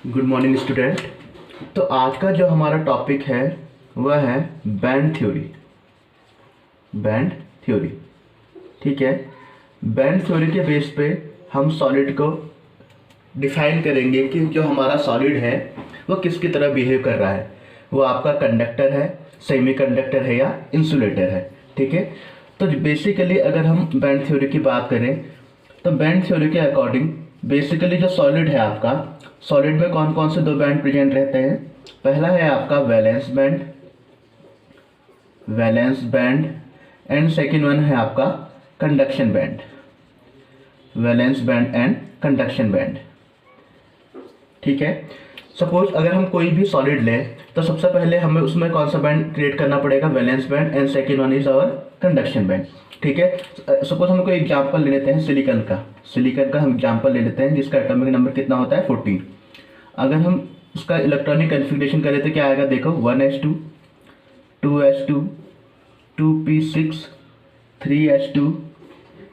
Good morning student. तो आज का जो हमारा टॉपिक है वह है बैंड थ्योरी। बैंड थ्योरी, ठीक है। बैंड थ्योरी के बेस पे हम सॉलिड को डिफाइन करेंगे कि जो हमारा सॉलिड है वो किसकी तरह बिहेव कर रहा है। वो आपका कंडक्टर है, सेमी कंडक्टर है या इंसुलेटर है, ठीक है। तो बेसिकली अगर हम बैंड थ्योरी की बात करें तो बैंड थ्योरी के अकॉर्डिंग बेसिकली जो सॉलिड है आपका, सॉलिड में कौन कौन से दो बैंड प्रेजेंट रहते हैं। पहला है आपका valence band and second one है आपका conduction band. Valence band and conduction band, ठीक है। सपोज अगर हम कोई भी सॉलिड लें तो सबसे पहले हमें उसमें कौन सा बैंड क्रिएट करना पड़ेगा, valence band and second one is our conduction band, ठीक है। सपोज हम कोई एग्जांपल ले लेते हैं सिलिकॉन का हम एग्जांपल ले लेते हैं जिसका एटॉमिक नंबर कितना होता है 14। अगर हम उसका इलेक्ट्रॉनिक कन्फिग्रेशन करें तो क्या आएगा, देखो 1s2 2s2 2p6 3s2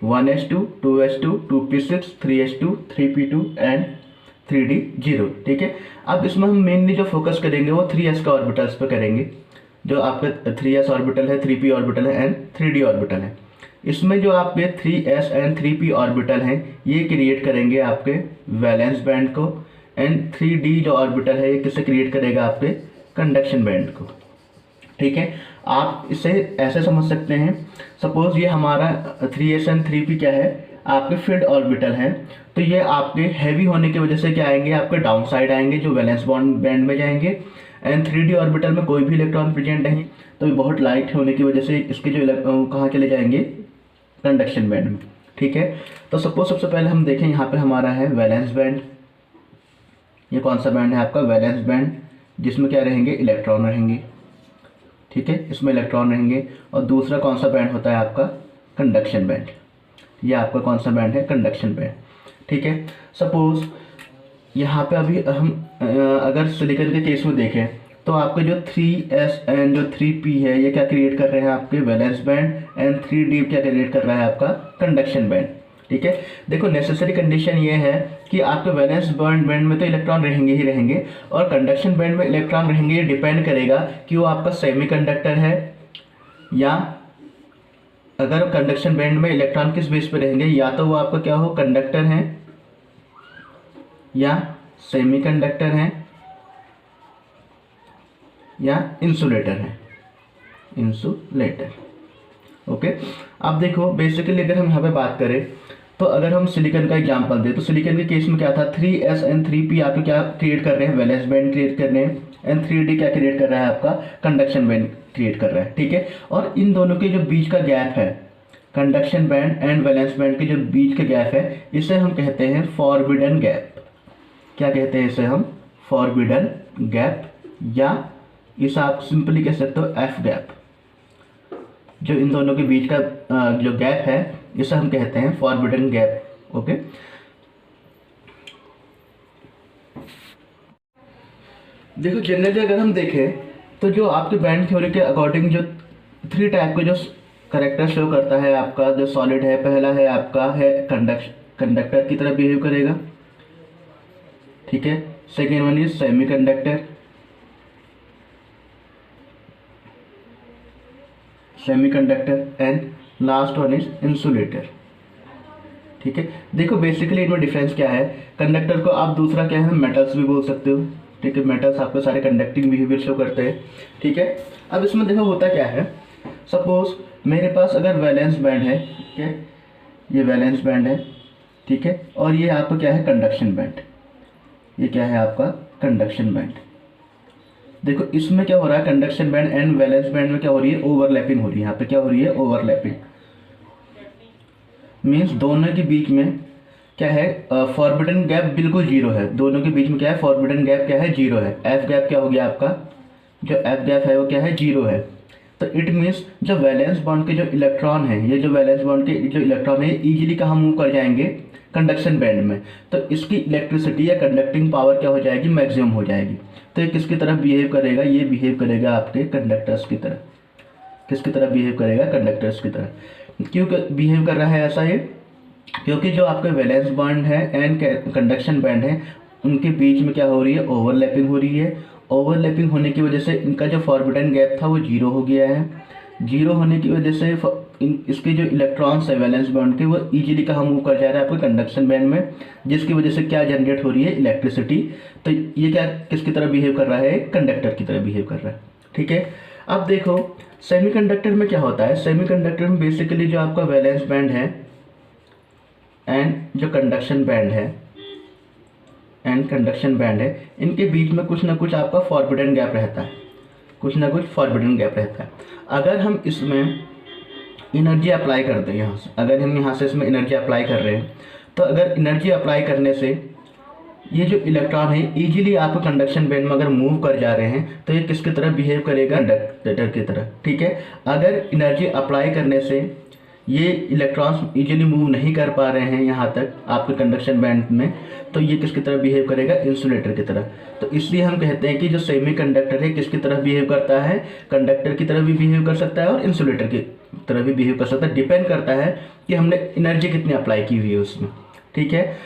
1s2 2s2 2p6 3s2 3p2 and 3d0, ठीक है। अब इसमें हम मेनली जो फोकस करेंगे वो 3s का ऑर्बिटल्स पे करेंगे। जो आपका 3s ऑर्बिटल है, 3p ऑर्बिटल है एंड 3d ऑर्बिटल है। इसमें जो आपके 3s एंड 3p ऑर्बिटल हैं ये क्रिएट करेंगे आपके वैलेंस बैंड को, एंड 3d जो ऑर्बिटल है ये किससे क्रिएट करेगा, आपके कंडक्शन बैंड को, ठीक है। आप इसे ऐसे समझ सकते हैं, सपोज ये हमारा 3s एंड 3p क्या है, आपके फील्ड ऑर्बिटल है। तो ये आपके हैवी होने की वजह से क्या आएंगे, आपके डाउन साइड आएंगे जो वैलेंस बैंड में जाएंगे। एंड 3d ऑर्बिटल में कोई भी इलेक्ट्रॉन प्रेजेंट नहीं, तो बहुत लाइट होने की वजह से इसके जो कहाँ चले जाएंगे, कंडक्शन बैंड में, ठीक है। तो सपोज सबसे पहले हम देखें यहाँ पे हमारा है वैलेंस बैंड। ये कौन सा बैंड है आपका, वैलेंस बैंड, जिसमें क्या रहेंगे, इलेक्ट्रॉन रहेंगे, ठीक है। इसमें इलेक्ट्रॉन रहेंगे। और दूसरा कौन सा बैंड होता है आपका, कंडक्शन बैंड। ये आपका कौन सा बैंड है, कंडक्शन बैंड, ठीक है। सपोज यहाँ पे अभी हम अगर सिलिकॉन के केस में देखें तो आपके जो 3s एंड जो 3p है ये क्या क्रिएट कर रहे हैं, आपके वैलेंस बैंड, एंड 3d क्या क्रिएट कर रहा है, आपका कंडक्शन बैंड, ठीक है। देखो नेसेसरी कंडीशन ये है कि आपके वैलेंस बैंड में तो इलेक्ट्रॉन रहेंगे ही रहेंगे, और कंडक्शन बैंड में इलेक्ट्रॉन रहेंगे। ये डिपेंड करेगा कि वो आपका सेमी कंडक्टर है, या अगर कंडक्शन बैंड में इलेक्ट्रॉन किस बेस पे रहेंगे, या तो वो आपका क्या हो, कंडक्टर है या सेमी कंडक्टर है या इंसुलेटर है, ओके। अब देखो बेसिकली अगर हम यहाँ पे बात करें तो अगर हम सिलिकॉन का एग्जांपल दें तो सिलिकॉन के केस में क्या था, 3s एंड 3p आपको क्या क्रिएट कर रहे हैं, वैलेंस बैंड क्रिएट कर रहे हैं, एंड 3d क्या क्रिएट कर रहा है, आपका कंडक्शन बैंड क्रिएट कर रहा है, ठीक है। और इन दोनों के जो बीच का गैप है, conduction band and valence band के जो बीच का गैप है, इसे हम कहते हैं फॉरबिडन गैप। क्या कहते हैं इसे हम, फॉरबिडन गैप, या इसे आप सिंपली कह सकते हो एफ गैप। जो इन दोनों के बीच का जो गैप है इसे हम कहते हैं फॉरबिडन गैप, ओके। देखो जनरली अगर हम देखें तो जो आपके बैंड थ्योरी के अकॉर्डिंग जो 3 टाइप के जो करेक्टर शो करता है आपका जो सॉलिड है, पहला है आपका है कंडक्टर की तरह बिहेव करेगा, ठीक है। Second one is semi conductor, and last one is insulator, ठीक है। देखो बेसिकली इनमें डिफरेंस क्या है, कंडक्टर को आप दूसरा क्या है, मेटल्स भी बोल सकते हो, ठीक है। मेटल्स आपको सारे कंडक्टिंग बिहेवियर शो करते हैं, ठीक है। अब इसमें देखो होता क्या है, सपोज मेरे पास अगर वैलेंस बैंड है, ठीक है, ये वैलेंस बैंड है, ठीक है, और ये आपका क्या है, कंडक्शन बैंड। ये क्या है आपका, कंडक्शन बैंड। देखो इसमें क्या हो रहा है, conduction band and valence band में क्या हो रही है, ओवरलैपिंग हो रही है। यहाँ पे क्या हो रही है, ओवरलैपिंग, मीन्स दोनों के बीच में क्या है, फॉरबिडन गैप बिल्कुल जीरो है। दोनों के बीच में क्या है, फॉरबिडन गैप क्या है, जीरो है। एफ गैप क्या हो गया आपका, जो एफ गैप है वो क्या है, जीरो है। तो इट मीन्स जो वैलेंस बॉन्ड के जो इलेक्ट्रॉन है, ये जो वैलेंस बॉन्ड के जो इलेक्ट्रॉन है इजीली कहाँ मूव कर जाएंगे, कंडक्शन बैंड में। तो इसकी इलेक्ट्रिसिटी या कंडक्टिंग पावर क्या हो जाएगी, मैक्सिमम हो जाएगी। तो ये किसकी तरह बिहेव करेगा, ये बिहेव करेगा आपके कंडक्टर्स की तरह। किसकी तरह बिहेव करेगा, कंडक्टर्स की तरह। क्यों बिहेव कर रहा है ऐसा ये, क्योंकि जो आपके वैलेंस बॉन्ड है एंड कंडक्शन बैंड है उनके बीच में क्या हो रही है, ओवरलैपिंग हो रही है। ओवरलैपिंग होने की वजह से इनका जो फॉरबिडन गैप था वो जीरो हो गया है। जीरो होने की वजह से इसके जो इलेक्ट्रॉन्स है वैलेंस बॉन्ड के, वो इजीली कहाँ मूव कर जा रहा है, आपके कंडक्शन बैंड में, जिसकी वजह से क्या जनरेट हो रही है, इलेक्ट्रिसिटी। तो ये क्या किसकी तरह बिहेव कर रहा है, कंडक्टर की तरह बिहेव कर रहा है। ठीक है, अब देखो सेमीकंडक्टर में क्या होता है। सेमीकंडक्टर में बेसिकली जो आपका वैलेंस बैंड है एंड जो कंडक्शन बैंड है इनके बीच में कुछ ना कुछ आपका फॉरबिडन गैप रहता है, अगर हम इसमें एनर्जी अप्लाई कर दें यहाँ से, अगर हम यहाँ से इसमें एनर्जी अप्लाई कर रहे हैं, तो अगर एनर्जी अप्लाई करने से ये जो इलेक्ट्रॉन है इजीली आपको कंडक्शन बैंड में अगर मूव कर जा रहे हैं, तो ये किसकी तरह बिहेव करेगा, कंडक्टर की तरह। ठीक है, अगर एनर्जी अप्लाई करने से ये इलेक्ट्रॉन्स इजीली मूव नहीं कर पा रहे हैं यहाँ तक आपके कंडक्शन बैंड में, तो ये किसकी तरह बिहेव करेगा, इंसुलेटर की तरह। तो इसलिए हम कहते हैं कि जो सेमीकंडक्टर है किसकी तरह बिहेव करता है, कंडक्टर की तरह भी बिहेव कर सकता है और इंसुलेटर की तरह भी बिहेव कर सकता है। डिपेंड करता है कि हमने एनर्जी कितनी अप्लाई की हुई है उसमें। ठीक है,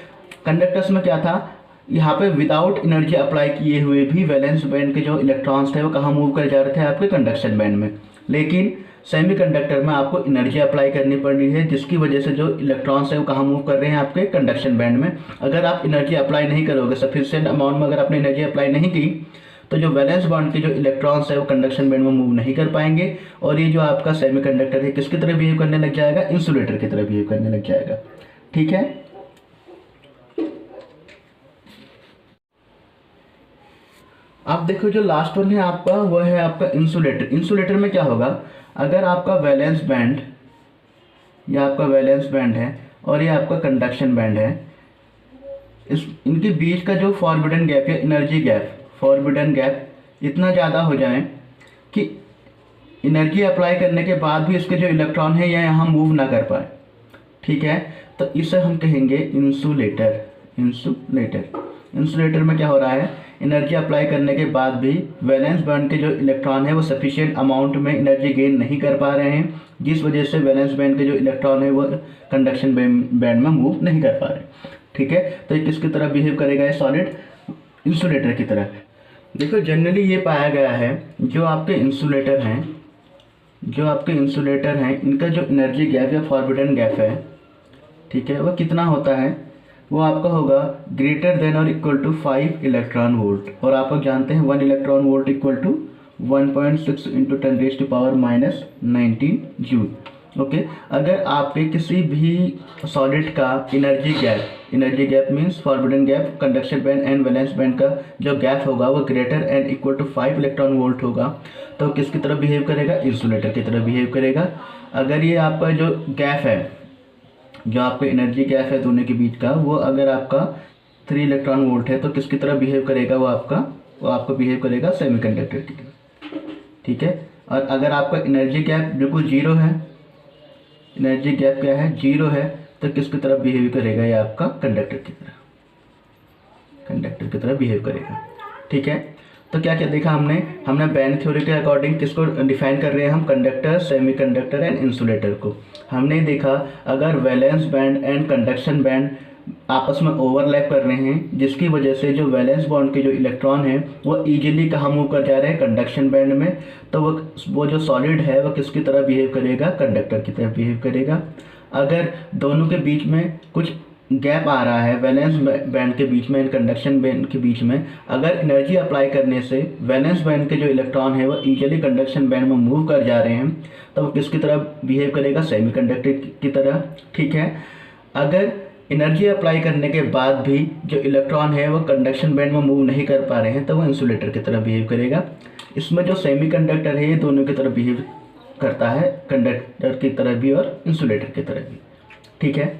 कंडक्टर्स में क्या था, यहाँ पे विदाउट एनर्जी अप्लाई किए हुए भी वैलेंस बैंड के जो इलेक्ट्रॉन्स थे वो कहाँ मूव कर जा रहे थे, आपके कंडक्शन बैंड में। लेकिन सेमीकंडक्टर में आपको एनर्जी अप्लाई करनी पड़ रही है, जिसकी वजह से जो इलेक्ट्रॉन्स है वो कहाँ मूव कर रहे हैं, आपके कंडक्शन बैंड में। अगर आप एनर्जी अप्लाई नहीं करोगे, सफिशिएंट अमाउंट में अगर आपने एनर्जी अप्लाई नहीं की, तो जो वैलेंस बॉन्ड के जो इलेक्ट्रॉन्स है वो कंडक्शन बैंड में मूव नहीं कर पाएंगे, और ये जो आपका सेमीकंडक्टर है किसकी तरह बिहेव करने लग जाएगा, इंसुलेटर की तरह बिहेव करने लग जाएगा। ठीक है, आप देखो जो लास्ट वन है आपका, वो है आपका इंसुलेटर। इंसुलेटर में क्या होगा, अगर आपका वैलेंस बैंड, या आपका वैलेंस बैंड है और ये आपका कंडक्शन बैंड है, इनके बीच का जो फॉरबिडन गैप या एनर्जी गैप, फॉरबिडन गैप इतना ज़्यादा हो जाए कि एनर्जी अप्लाई करने के बाद भी इसके जो इलेक्ट्रॉन है या यहाँ मूव ना कर पाए। ठीक है, तो इसे हम कहेंगे इंसुलेटर। इंसुलेटर में क्या हो रहा है, एनर्जी अप्लाई करने के बाद भी वैलेंस बैंड के जो इलेक्ट्रॉन है वो सफिशिएंट अमाउंट में एनर्जी गेन नहीं कर पा रहे हैं, जिस वजह से वैलेंस बैंड के जो इलेक्ट्रॉन है वो कंडक्शन बैंड में मूव नहीं कर पा रहे। ठीक है, तो ये किसकी तरह बिहेव करेगा, ये सॉलिड इंसुलेटर की तरह। देखो जनरली ये पाया गया है जो आपके इंसुलेटर हैं इनका जो एनर्जी गैप या फॉरबिडन गैप है, ठीक है, वो कितना होता है, वो आपका होगा ग्रेटर देन और इक्वल टू 5 इलेक्ट्रॉन वोल्ट। और आप लोग जानते हैं 1 electron volt equal to 1.6 into 10⁻⁻19 joule. Okay, अगर आपके किसी भी सॉलिड का energy gap means forbidden gap, conduction band and valence band का जो गैप होगा वो greater and equal to 5 electron volt होगा, तो किसकी तरह बिहेव करेगा, इंसुलेटर की तरह बिहेव करेगा। अगर ये आपका जो गैप है, जो आपका एनर्जी गैप है दोनों के बीच का, वो अगर आपका 3 इलेक्ट्रॉन वोल्ट है, तो किसकी तरह बिहेव करेगा, वो आपको बिहेव करेगा सेमीकंडक्टर की तरह। ठीक है, और अगर आपका एनर्जी गैप बिल्कुल जीरो है, एनर्जी गैप क्या है, जीरो है, तो किसकी तरह बिहेव करेगा, ये आपका कंडक्टर की तरह बिहेव करेगा। ठीक है, तो क्या क्या देखा हमने बैंड थ्योरी के अकॉर्डिंग किसको डिफाइन कर रहे हैं हम, कंडक्टर, सेमीकंडक्टर एंड इंसुलेटर को। हमने देखा अगर valence band and conduction band आपस में ओवरलैप कर रहे हैं, जिसकी वजह से जो वैलेंस बॉन्ड के जो इलेक्ट्रॉन हैं वो इजीली कहाँ मूव कर जा रहे हैं, कंडक्शन बैंड में, तो वो जो सॉलिड है वो किसकी तरह बिहेव करेगा, कंडक्टर की तरह बिहेव करेगा। अगर दोनों के बीच में कुछ गैप आ रहा है, वैलेंस बैंड के बीच में, कंडक्शन बैंड के बीच में, अगर एनर्जी अप्लाई करने से वैलेंस बैंड के जो इलेक्ट्रॉन है वो इजीली कंडक्शन बैंड में मूव कर जा रहे हैं, तो वो किसकी तरह बिहेव करेगा, सेमीकंडक्टर की तरह। ठीक है, अगर एनर्जी अप्लाई करने के बाद भी जो इलेक्ट्रॉन है वो कंडक्शन बैंड में मूव नहीं कर पा रहे हैं, तो वो इंसुलेटर की तरह बिहेव करेगा। इसमें जो सेमीकंडक्टर है ये दोनों की तरह बिहेव करता है, कंडक्टर की तरह भी और इंसुलेटर की तरह भी। ठीक है।